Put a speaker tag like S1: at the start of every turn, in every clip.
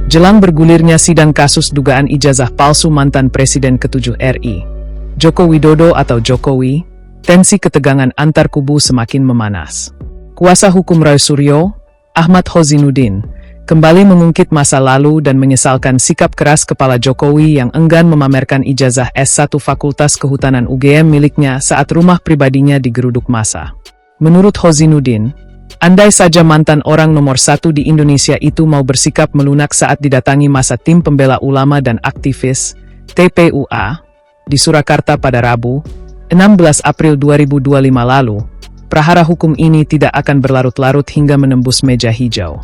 S1: Jelang bergulirnya sidang kasus dugaan ijazah palsu mantan Presiden ke-7 RI, Joko Widodo atau Jokowi, tensi ketegangan antar kubu semakin memanas. Kuasa hukum Roy Suryo, Ahmad Hozinuddin, kembali mengungkit masa lalu dan menyesalkan sikap keras Kepala Jokowi yang enggan memamerkan ijazah S1 Fakultas Kehutanan UGM miliknya saat rumah pribadinya digeruduk massa. Menurut Hozinuddin, andai saja mantan orang nomor 1 di Indonesia itu mau bersikap melunak saat didatangi massa tim pembela ulama dan aktivis, TPUA, di Surakarta pada Rabu, 16 April 2025 lalu, prahara hukum ini tidak akan berlarut-larut hingga menembus meja hijau.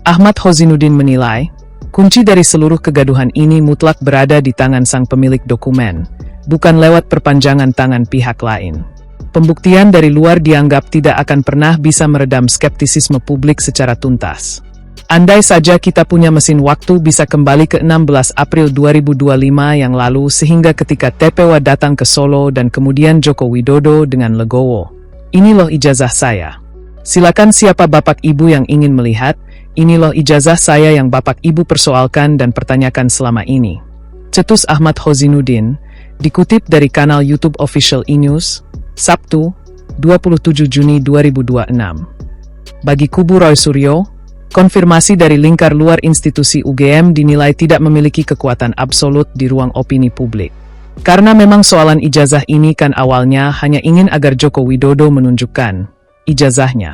S1: Ahmad Hozinuddin menilai, kunci dari seluruh kegaduhan ini mutlak berada di tangan sang pemilik dokumen, bukan lewat perpanjangan tangan pihak lain. Pembuktian dari luar dianggap tidak akan pernah bisa meredam skeptisisme publik secara tuntas. Andai saja kita punya mesin waktu bisa kembali ke 16 April 2025 yang lalu sehingga ketika TPUA datang ke Solo dan kemudian Joko Widodo dengan legowo, "Ini loh ijazah saya. Silakan siapa bapak ibu yang ingin melihat, ini loh ijazah saya yang bapak ibu persoalkan dan pertanyakan selama ini," cetus Ahmad Hozinuddin, dikutip dari kanal YouTube Official E-News, Sabtu, 27 Juni 2026. Bagi kubu Roy Suryo, konfirmasi dari lingkar luar institusi UGM dinilai tidak memiliki kekuatan absolut di ruang opini publik. Karena memang soalan ijazah ini kan awalnya hanya ingin agar Joko Widodo menunjukkan ijazahnya.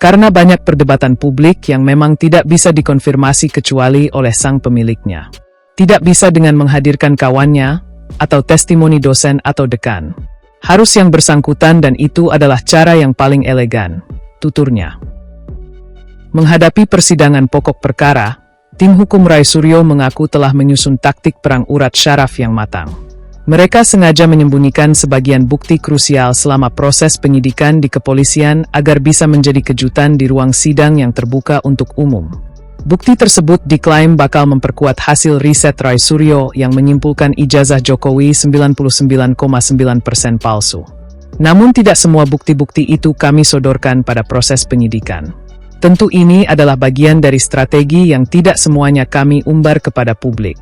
S1: Karena banyak perdebatan publik yang memang tidak bisa dikonfirmasi kecuali oleh sang pemiliknya. Tidak bisa dengan menghadirkan kawannya, atau testimoni dosen atau dekan. Harus yang bersangkutan dan itu adalah cara yang paling elegan, tuturnya. Menghadapi persidangan pokok perkara, tim hukum Roy Suryo mengaku telah menyusun taktik perang urat syaraf yang matang. Mereka sengaja menyembunyikan sebagian bukti krusial selama proses penyidikan di kepolisian agar bisa menjadi kejutan di ruang sidang yang terbuka untuk umum. Bukti tersebut diklaim bakal memperkuat hasil riset Roy Suryo yang menyimpulkan ijazah Jokowi 99,9% palsu. Namun tidak semua bukti-bukti itu kami sodorkan pada proses penyidikan. Tentu ini adalah bagian dari strategi yang tidak semuanya kami umbar kepada publik.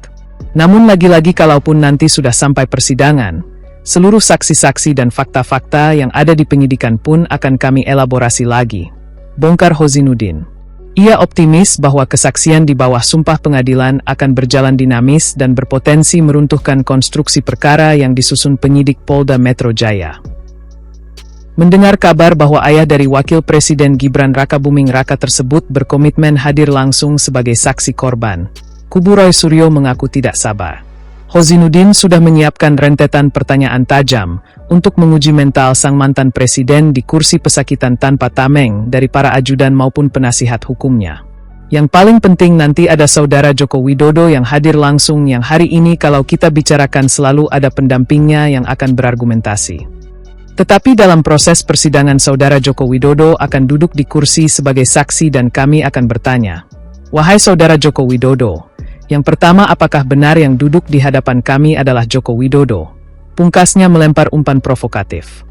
S1: Namun lagi-lagi kalaupun nanti sudah sampai persidangan, seluruh saksi-saksi dan fakta-fakta yang ada di penyidikan pun akan kami elaborasi lagi, bongkar Hozinuddin. Ia optimis bahwa kesaksian di bawah sumpah pengadilan akan berjalan dinamis dan berpotensi meruntuhkan konstruksi perkara yang disusun penyidik Polda Metro Jaya. Mendengar kabar bahwa ayah dari Wakil Presiden Gibran Rakabuming Raka tersebut berkomitmen hadir langsung sebagai saksi korban, kubu Roy Suryo mengaku tidak sabar. Hozinuddin sudah menyiapkan rentetan pertanyaan tajam untuk menguji mental sang mantan presiden di kursi pesakitan tanpa tameng dari para ajudan maupun penasihat hukumnya. Yang paling penting nanti ada saudara Joko Widodo yang hadir langsung yang hari ini kalau kita bicarakan selalu ada pendampingnya yang akan berargumentasi. Tetapi dalam proses persidangan saudara Joko Widodo akan duduk di kursi sebagai saksi dan kami akan bertanya, "Wahai saudara Joko Widodo, yang pertama apakah benar yang duduk di hadapan kami adalah Joko Widodo?" Pungkasnya melempar umpan provokatif.